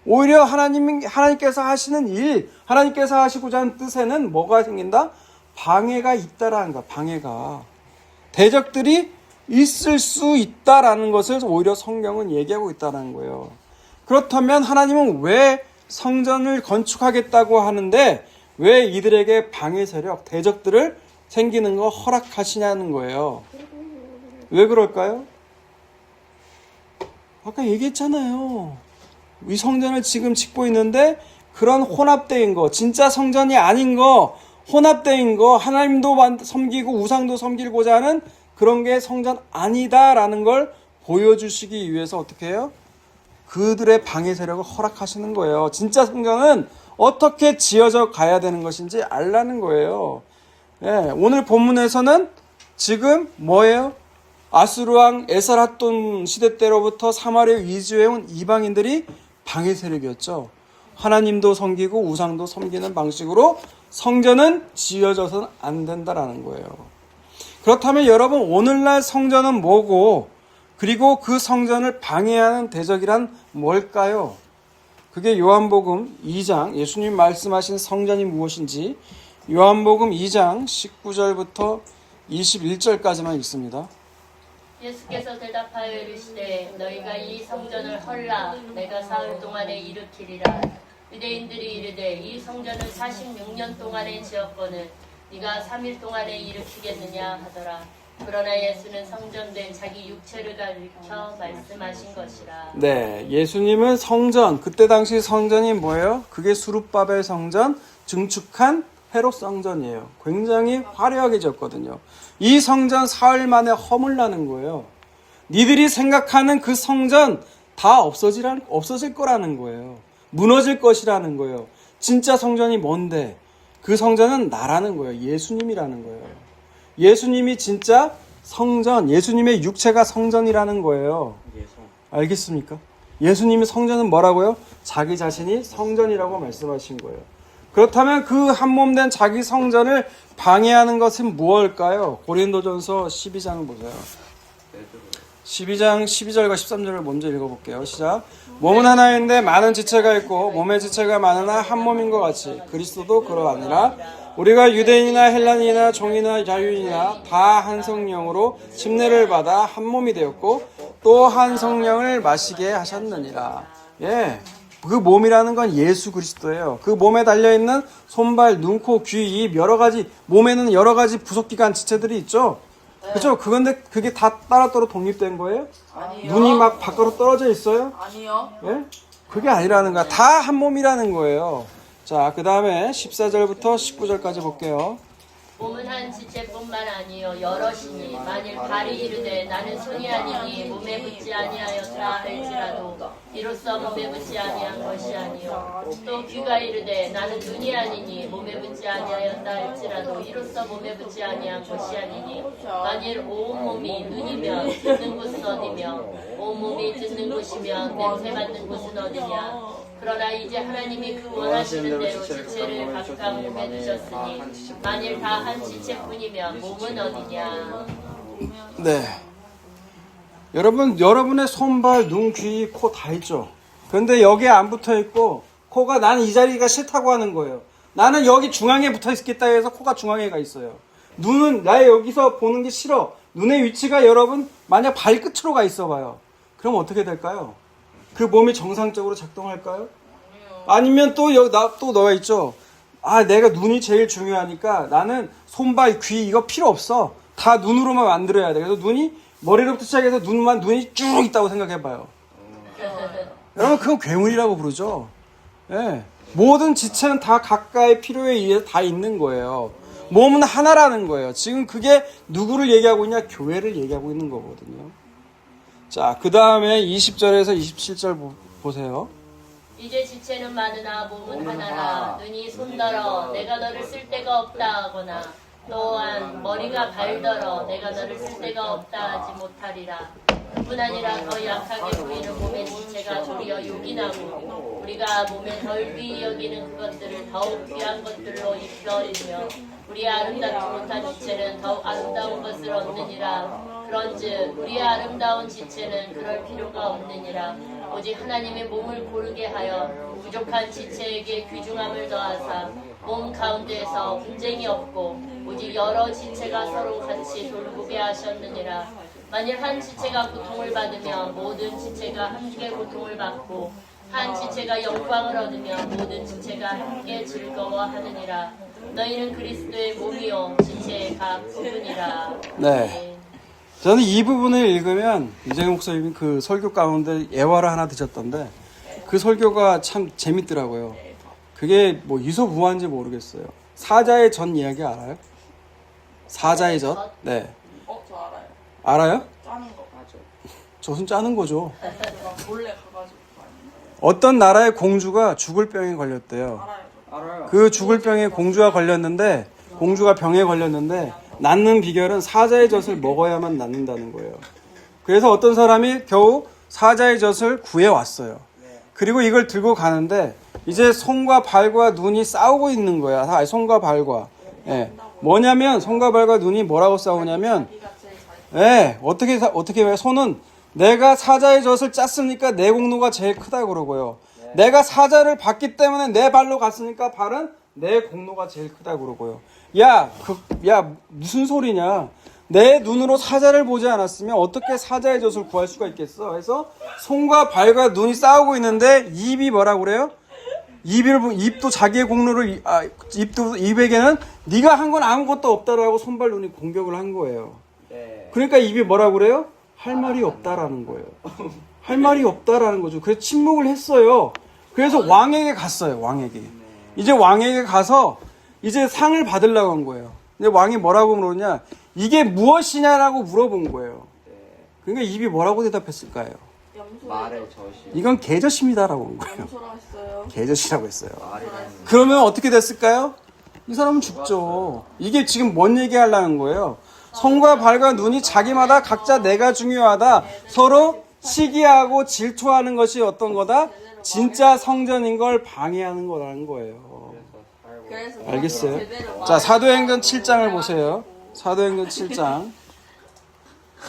오히려 하나님께서 하시는 일, 하나님께서 하시고자 하는 뜻에는 뭐가 생긴다? 방해가 있다라는 거야. 방해가. 대적들이 있을 수 있다라는 것을 오히려 성경은 얘기하고 있다는 거예요. 그렇다면 하나님은 왜 성전을 건축하겠다고 하는데 왜 이들에게 방해 세력, 대적들을 생기는 거 허락하시냐는 거예요. 왜 그럴까요? 아까 얘기했잖아요. 이 성전을 지금 짓고 있는데 그런 혼합된 거, 진짜 성전이 아닌 거, 혼합된 거, 하나님도 섬기고 우상도 섬기고자 하는 그런 게 성전 아니다라는 걸 보여주시기 위해서 어떻게 해요? 그들의 방해 세력을 허락하시는 거예요. 진짜 성전은 어떻게 지어져 가야 되는 것인지 알라는 거예요. 예, 오늘 본문에서는 지금 뭐예요? 아수르왕 에살핫돈 시대 때로부터 사마리아 이주해온 이방인들이 방해 세력이었죠. 하나님도 섬기고 우상도 섬기는 방식으로 성전은 지어져서는 안 된다라는 거예요. 그렇다면 여러분, 오늘날 성전은 뭐고, 그리고 그 성전을 방해하는 대적이란 뭘까요? 그게 요한복음 2장, 예수님 말씀하신 성전이 무엇인지 요한복음 2장 19절부터 21절까지만 읽습니다. 예수께서 대답하여 이르시되 너희가 이 성전을 헐라 내가 사흘 동안에 일으키리라. 유대인들이 이르되 이 성전을 46년 동안에 지었거늘 네가 3일 동안에 일으키겠느냐 하더라. 그러나 예수는 성전된 자기 육체를 가리켜 말씀하신 것이라. 네, 예수님은 성전, 그때 당시 성전이 뭐예요? 그게 수룹바벨 성전, 증축한 헤롯 성전이에요. 굉장히 화려하게 지었거든요. 이 성전 사흘 만에 허물나는 거예요. 니들이 생각하는 그 성전 다 없어질 거라는 거예요. 무너질 것이라는 거예요. 진짜 성전이 뭔데? 그 성전은 나라는 거예요. 예수님이라는 거예요. 예수님이 진짜 성전, 예수님의 육체가 성전이라는 거예요. 알겠습니까? 예수님의 성전은 뭐라고요? 자기 자신이 성전이라고 말씀하신 거예요. 그렇다면 그 한 몸 된 자기 성전을 방해하는 것은 무엇일까요? 고린도전서 12장 보세요. 12장 12절과 13절을 먼저 읽어볼게요. 시작. 몸은 하나인데 많은 지체가 있고 몸의 지체가 많으나 한 몸인 것 같이 그리스도도 그러하니라. 우리가 유대인이나 헬라인이나 종이나 자유인이나 다 한 성령으로 침례를 받아 한 몸이 되었고 또 한 성령을 마시게 하셨느니라. 예, 그 몸이라는 건 예수 그리스도예요. 그 몸에 달려있는 손발, 눈, 코, 귀, 입 여러 가지, 몸에는 여러 가지 부속기관 지체들이 있죠. 그렇죠? 그게 다 따로따로 독립된 거예요? 아니요. 눈이 막 밖으로 떨어져 있어요? 아니요. 예? 그게 아니라는 거야. 다 한 몸이라는 거예요. 자, 그 다음에 14절부터 19절까지 볼게요. 몸은 한 지체뿐만 아니요 여럿이니 만일 발이 이르되 나는 손이 아니니 몸에 붙지 아니하였다 할지라도 이로써 몸에 붙지 아니한 것이 아니요 또 귀가 이르되 나는 눈이 아니니 몸에 붙지 아니하였다 할지라도 이로써 몸에 붙지 아니한 것이 아니니 만일 온 몸이 눈이면 듣는 곳은 어디며 온 몸이 듣는 곳이면 냄새 맡는 곳은 어디냐. 그러나 이제 하나님이 그 원하시는 대로 지체를 각각 몸에 두셨으니 만일 다 한 지체뿐이면 몸은 어디냐. 네. 여러분의 손발, 눈, 귀, 코 다 있죠? 그런데 여기에 안 붙어 있고, 코가 나는 이 자리가 싫다고 하는 거예요. 나는 여기 중앙에 붙어 있겠다 해서 코가 중앙에 가 있어요. 눈은 나 여기서 보는 게 싫어. 눈의 위치가 여러분, 만약 발끝으로 가 있어 봐요. 그럼 어떻게 될까요? 그 몸이 정상적으로 작동할까요? 아니면 또 너가 있죠? 아, 내가 눈이 제일 중요하니까 나는 손발, 귀 이거 필요 없어. 다 눈으로만 만들어야 돼. 그래서 눈이 머리로부터 시작해서 눈이 쭉 있다고 생각해봐요. 여러분 그건 괴물이라고 부르죠. 예. 모든 지체는 다 각각의 필요에 의해 다 있는 거예요. 몸은 하나라는 거예요. 지금 그게 누구를 얘기하고 있냐? 교회를 얘기하고 있는 거거든요. 자, 그 다음에 20절에서 27절 보세요. 이제 지체는 많으나 몸은 하나라. 눈이 손더러 내가 너를 쓸 데가 없다 하거나 또한 머리가 발더러 내가 너를 쓸 데가 없다 하지 못하리라. 뿐 아니라 더 약하게 보이는 몸의 지체가 도리어 요긴하고 우리가 몸에 덜 귀히 여기는 그것들을 더욱 귀한 것들로 입혀이며 우리의 아름답지 못한 지체는 더욱 아름다운 것을 얻느니라. 그런즉 우리의 아름다운 지체는 그럴 필요가 없느니라. 오직 하나님의 몸을 고르게 하여 부족한 지체에게 귀중함을 더하사 몸 가운데에서 분쟁이 없고 오직 여러 지체가 서로 같이 돌보게 하셨느니라. 만일 한 지체가 고통을 받으면 모든 지체가 함께 고통을 받고 한 지체가 영광을 얻으면 모든 지체가 함께 즐거워하느니라. 너희는 그리스도의 몸이요 지체의 각 부분이라. 네. 저는 이 부분을 읽으면 이재경 목사님이 그 설교 가운데 예화를 하나 드셨던데 그 설교가 참 재밌더라고요. 그게 뭐 이소부화인지 모르겠어요. 사자의 전 이야기 알아요? 사자의 전? 네. 저 알아요. 알아요? 짜는 거. 맞아. 젖은 짜는 거죠. 몰래 가가지고. 어떤 나라의 공주가 죽을 병에 걸렸대요. 알아요. 그 죽을 병에 공주가 걸렸는데 공주가 병에 걸렸는데 낫는 비결은 사자의 젖을 먹어야만 낫는다는 거예요. 그래서 어떤 사람이 겨우 사자의 젖을 구해왔어요. 그리고 이걸 들고 가는데 이제 손과 발과 눈이 싸우고 있는 거야. 아니, 손과 발과. 예. 뭐냐면 손과 발과 눈이 뭐라고 싸우냐면 예, 어떻게 왜 손은 내가 사자의 젖을 짰으니까 내 공로가 제일 크다 그러고요. 내가 사자를 봤기 때문에 내 발로 갔으니까 발은 내 공로가 제일 크다 그러고요. 야, 무슨 소리냐? 내 눈으로 사자를 보지 않았으면 어떻게 사자의 젖을 구할 수가 있겠어? 그래서 손과 발과 눈이 싸우고 있는데 입이 뭐라고 그래요? 입도 자기의 공로를 입에게는 네가 한 건 아무것도 없다라고 손발 눈이 공격을 한 거예요. 네. 그러니까 입이 뭐라고 그래요? 할 말이 없다라는 거예요. 할 말이 없다라는 거죠. 그래서 침묵을 했어요. 그래서 왕에게 갔어요. 왕에게. 이제 왕에게 가서 이제 상을 받으려고 한 거예요. 근데 왕이 뭐라고 물었냐? 이게 무엇이냐라고 물어본 거예요. 그러니까 입이 뭐라고 대답했을까요? 말의 젖이. 이건 개젖입니다라고 한 거예요. 염소라 했어요. 개젖이라고 했어요. 말이라는 그러면 어떻게 됐을까요? 이 사람은 죽죠. 이게 지금 뭔 얘기하려는 거예요? 손과 발과 눈이 자기마다 각자 내가 중요하다. 서로 시기하고 질투하는 것이 어떤 거다? 진짜 성전인 걸 방해하는 거라는 거예요. 그래서 알겠어요? 제대로 자, 사도행전 7장을 보세요. 사도행전 7장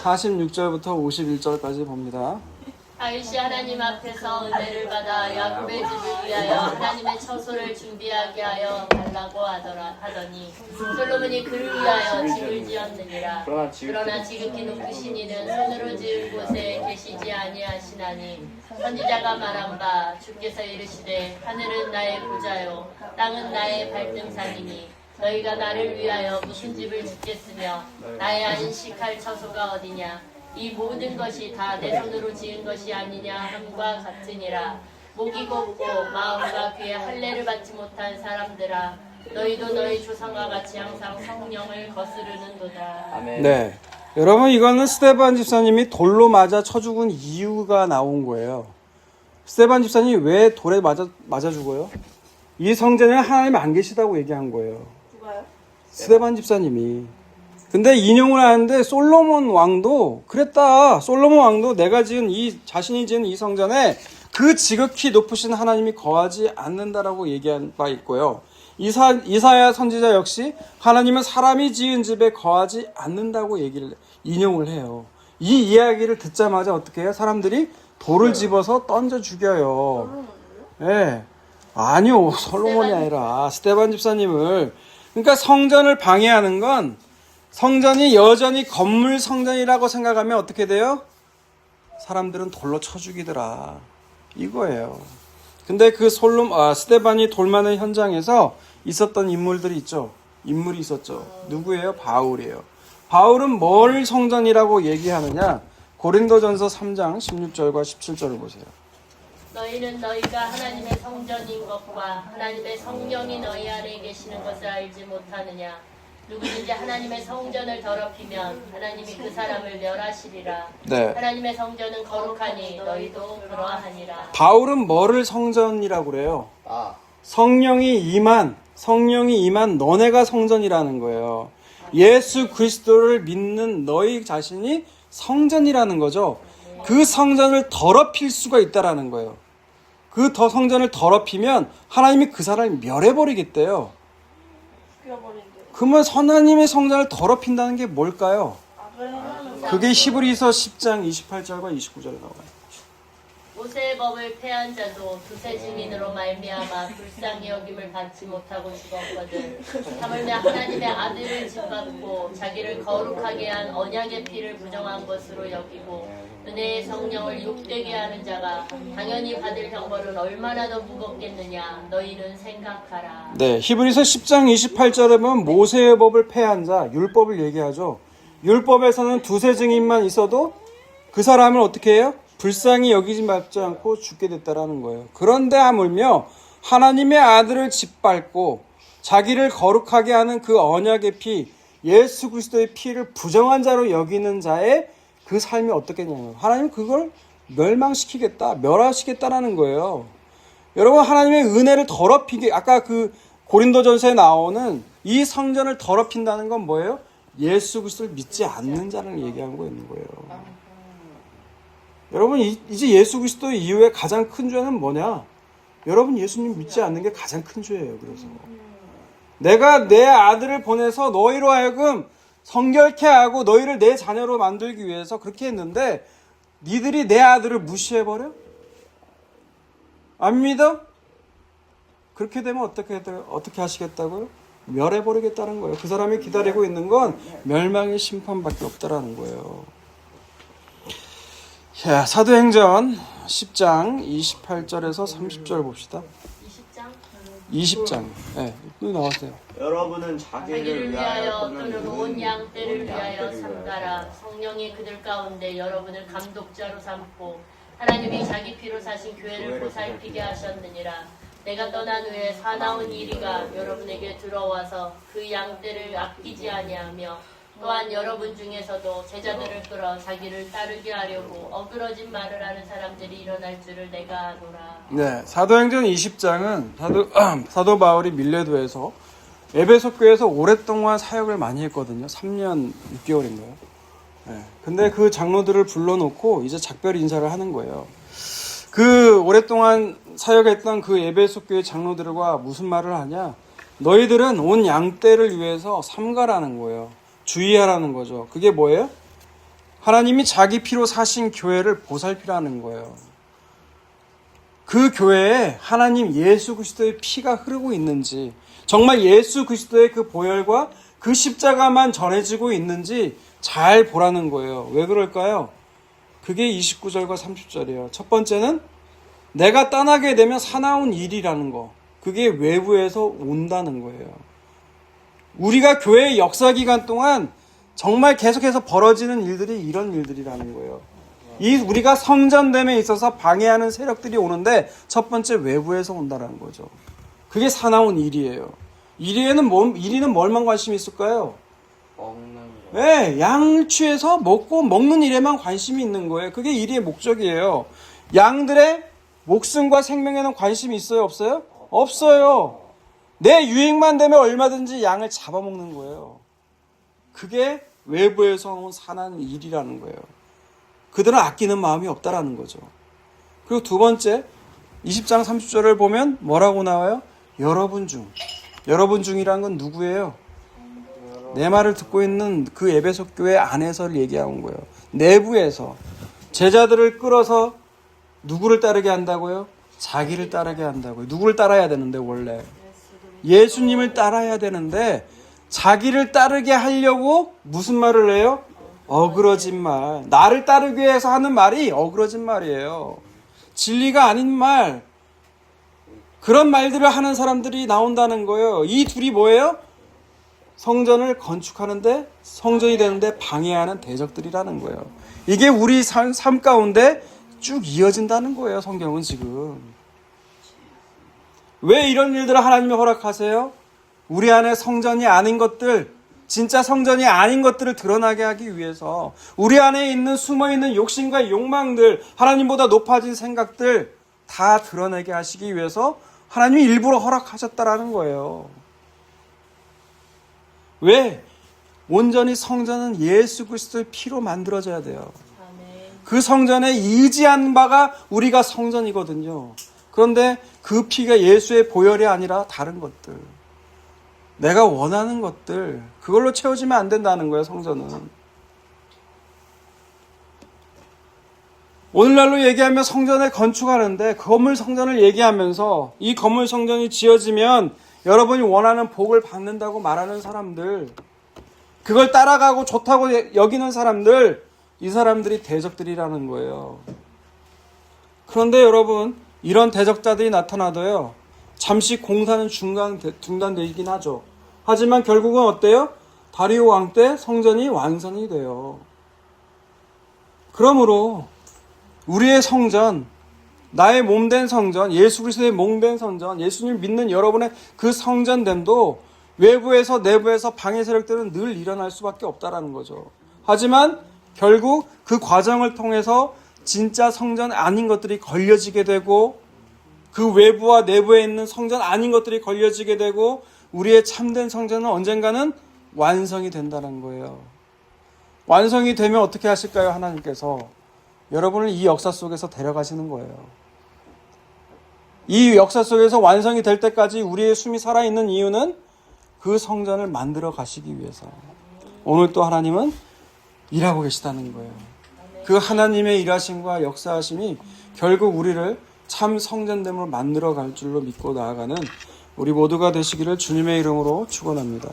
46절부터 51절까지 봅니다. 다윗이 하나님 앞에서 은혜를 받아 야곱의 집을 위하여 하나님의 처소를 준비하게 하여 달라고 하더니 솔로몬이 그를 위하여 집을 지었느니라. 그러나 지극히 높으신 이는 손으로 지은 곳에 계시지 아니하시나니 선지자가 말한 바 주께서 이르시되 하늘은 나의 보좌요 땅은 나의 발등상이니 너희가 나를 위하여 무슨 집을 짓겠으며 나의 안식할 처소가 어디냐. 이 모든 것이 다 내 손으로 지은 것이 아니냐 함과 같으니라. 목이 곱고 마음과 귀에 할례를 받지 못한 사람들아 너희도 너희 조상과 같이 항상 성령을 거스르는도다. 아멘. 네. 여러분, 이거는 스데반 집사님이 돌로 맞아 쳐 죽은 이유가 나온 거예요. 스데반 집사님이 왜 돌에 맞아 죽어요? 이 성전에 하나님 안 계시다고 얘기한 거예요. 누가요? 스데반 집사님이. 근데 인용을 하는데 솔로몬 왕도 그랬다. 솔로몬 왕도 내가 자신이 지은 이 성전에 그 지극히 높으신 하나님이 거하지 않는다라고 얘기한 바 있고요. 이사야 선지자 역시 하나님은 사람이 지은 집에 거하지 않는다고 인용을 해요. 이 이야기를 듣자마자 어떻게 해요? 사람들이 돌을 집어서 던져 죽여요. 예. 아니요. 솔로몬이 아니라 스데반 집사님을. 그러니까 성전을 방해하는 건 성전이 여전히 건물 성전이라고 생각하면 어떻게 돼요? 사람들은 돌로 쳐 죽이더라. 이거예요. 근데 그 스데반이 돌 맞는 현장에서 있었던 인물들이 있죠. 인물이 있었죠. 누구예요? 바울이에요. 바울은 뭘 성전이라고 얘기하느냐? 고린도전서 3장 16절과 17절을 보세요. 너희는 너희가 하나님의 성전인 것과 하나님의 성령이 너희 안에 계시는 것을 알지 못하느냐. 누구든지 하나님의 성전을 더럽히면 하나님이 그 사람을 멸하시리라. 네. 하나님의 성전은 거룩하니 너희도 그러하니라. 바울은 뭐를 성전이라고 그래요? 아, 성령이 임한 너네가 성전이라는 거예요. 예수 그리스도를 믿는 너희 자신이 성전이라는 거죠. 그 성전을 더럽힐 수가 있다라는 거예요. 그 성전을 더럽히면 하나님이 그 사람을 멸해버리겠대요. 죽여버린대. 그러면 하나님의 성전을 더럽힌다는 게 뭘까요? 아브라함은 그게 히브리서 10장 28절과 29절에 나와요. 모세의 법을 폐한 자도 두세 증인으로 말미암아 불쌍히 여김을 받지 못하고 죽었거든. 하물며 하나님의 아들을 짓밟고 자기를 거룩하게 한 언약의 피를 부정한 것으로 여기고 은혜의 성령을 욕되게 하는 자가 당연히 받을 형벌은 얼마나 더 무겁겠느냐 너희는 생각하라. 네, 히브리서 10장 28절에 보면 모세의 법을 폐한 자, 율법을 얘기하죠. 율법에서는 두세 증인만 있어도 그 사람을 어떻게 해요? 불쌍히 여기지 말지 않고 죽게 됐다라는 거예요. 그런데 하물며 하나님의 아들을 짓밟고 자기를 거룩하게 하는 그 언약의 피, 예수 그리스도의 피를 부정한 자로 여기는 자의 그 삶이 어떻겠냐면 하나님은 그걸 멸망시키겠다, 멸하시겠다라는 거예요. 여러분, 하나님의 은혜를 더럽히게, 아까 그 고린도전서에 나오는 이 성전을 더럽힌다는 건 뭐예요? 예수 그리스도를 믿지 않는 자를 얘기하고 있는 거예요. 여러분, 이제 예수 그리스도 이후에 가장 큰 죄는 뭐냐? 여러분, 예수님 믿지 않는 게 가장 큰 죄예요. 그래서 내가 내 아들을 보내서 너희로 하여금 성결케 하고 너희를 내 자녀로 만들기 위해서 그렇게 했는데 니들이 내 아들을 무시해버려? 안 믿어? 그렇게 되면 어떻게 하시겠다고요? 멸해버리겠다는 거예요. 그 사람이 기다리고 있는 건 멸망의 심판밖에 없다라는 거예요. 자, 사도행전 10장 28절에서 30절 봅시다. 20장. 네, 또 나왔어요. 여러분은 자기를 자기를 위하여 위하여 또는 온 양떼를 위하여 삼가라. 성령이 그들 가운데 여러분을 감독자로 삼고 하나님이 자기 피로 사신 교회를 보살피게 하셨느니라. 내가 떠난 후에 사나운 이리가 여러분에게 들어와서 그 양떼를 아끼지 아니하며 또한 여러분 중에서도 제자들을 끌어 자기를 따르게 하려고 어그러진 말을 하는 사람들이 일어날 줄을 내가 아노라. 네, 사도행전 20장은 사도 바울이 밀레도에서 에베소 교회에서 오랫동안 사역을 많이 했거든요. 3년 6개월인가요? 네, 근데 그 장로들을 불러놓고 이제 작별 인사를 하는 거예요. 그 오랫동안 사역했던 그 에베소 교회 장로들과 무슨 말을 하냐? 너희들은 온 양떼를 위해서 삼가라는 거예요. 주의하라는 거죠. 그게 뭐예요? 하나님이 자기 피로 사신 교회를 보살피라는 거예요. 그 교회에 하나님 예수 그리스도의 피가 흐르고 있는지, 정말 예수 그리스도의 그 보혈과 그 십자가만 전해지고 있는지 잘 보라는 거예요. 왜 그럴까요? 그게 29절과 30절이에요. 첫 번째는 내가 떠나게 되면 사나운 일이라는 거. 그게 외부에서 온다는 거예요. 우리가 교회의 역사 기간 동안 정말 계속해서 벌어지는 일들이 이런 일들이라는 거예요. 우리가 성전됨에 있어서 방해하는 세력들이 오는데 첫 번째 외부에서 온다는 거죠. 그게 사나운 일이에요. 이리는 뭘만 관심이 있을까요? 먹는 거. 네, 양취해서 먹는 일에만 관심이 있는 거예요. 그게 일의 목적이에요. 양들의 목숨과 생명에는 관심이 있어요? 없어요? 없어요. 내 유익만 되면 얼마든지 양을 잡아먹는 거예요. 그게 외부에서 온 사나운 일이라는 거예요. 그들은 아끼는 마음이 없다라는 거죠. 그리고 두 번째 20장 30절을 보면 뭐라고 나와요? 여러분 중이란 건 누구예요? 내 말을 듣고 있는 그 에베소 교회 안에서를 얘기하는 거예요. 내부에서 제자들을 끌어서 누구를 따르게 한다고요? 자기를 따르게 한다고요. 누구를 따라야 되는데 원래 예수님을 따라야 되는데 자기를 따르게 하려고 무슨 말을 해요? 어그러진 말. 나를 따르기 위해서 하는 말이 어그러진 말이에요. 진리가 아닌 말. 그런 말들을 하는 사람들이 나온다는 거예요. 이 둘이 뭐예요? 성전을 건축하는데 성전이 되는데 방해하는 대적들이라는 거예요. 이게 우리 삶 가운데 쭉 이어진다는 거예요. 성경은 지금. 왜 이런 일들을 하나님이 허락하세요? 우리 안에 성전이 아닌 것들, 진짜 성전이 아닌 것들을 드러나게 하기 위해서, 우리 안에 있는 숨어있는 욕심과 욕망들, 하나님보다 높아진 생각들 다 드러내게 하시기 위해서 하나님이 일부러 허락하셨다라는 거예요. 왜? 온전히 성전은 예수 그리스도의 피로 만들어져야 돼요. 그 성전에 의지한 바가 우리가 성전이거든요. 그런데 그 피가 예수의 보혈이 아니라 다른 것들, 내가 원하는 것들, 그걸로 채워지면 안 된다는 거예요. 성전은. 오늘날로 얘기하면 성전을 건축하는데 건물 성전을 얘기하면서 이 건물 성전이 지어지면 여러분이 원하는 복을 받는다고 말하는 사람들, 그걸 따라가고 좋다고 여기는 사람들, 이 사람들이 대적들이라는 거예요. 그런데 여러분, 이런 대적자들이 나타나도요, 잠시 공사는 중단되긴 하죠. 하지만 결국은 어때요? 다리오 왕 때 성전이 완성이 돼요. 그러므로 우리의 성전, 나의 몸된 성전, 예수 그리스도의 몸된 성전, 예수님 믿는 여러분의 그 성전됨도 외부에서 내부에서 방해 세력들은 늘 일어날 수밖에 없다라는 거죠. 하지만 결국 그 과정을 통해서 진짜 성전 아닌 것들이 걸려지게 되고, 그 외부와 내부에 있는 성전 아닌 것들이 걸려지게 되고, 우리의 참된 성전은 언젠가는 완성이 된다는 거예요. 완성이 되면 어떻게 하실까요? 하나님께서 여러분을 이 역사 속에서 데려가시는 거예요. 이 역사 속에서 완성이 될 때까지 우리의 숨이 살아있는 이유는 그 성전을 만들어 가시기 위해서. 오늘 또 하나님은 일하고 계시다는 거예요. 그 하나님의 일하심과 역사하심이 결국 우리를 참 성전됨으로 만들어 갈 줄로 믿고 나아가는 우리 모두가 되시기를 주님의 이름으로 축원합니다.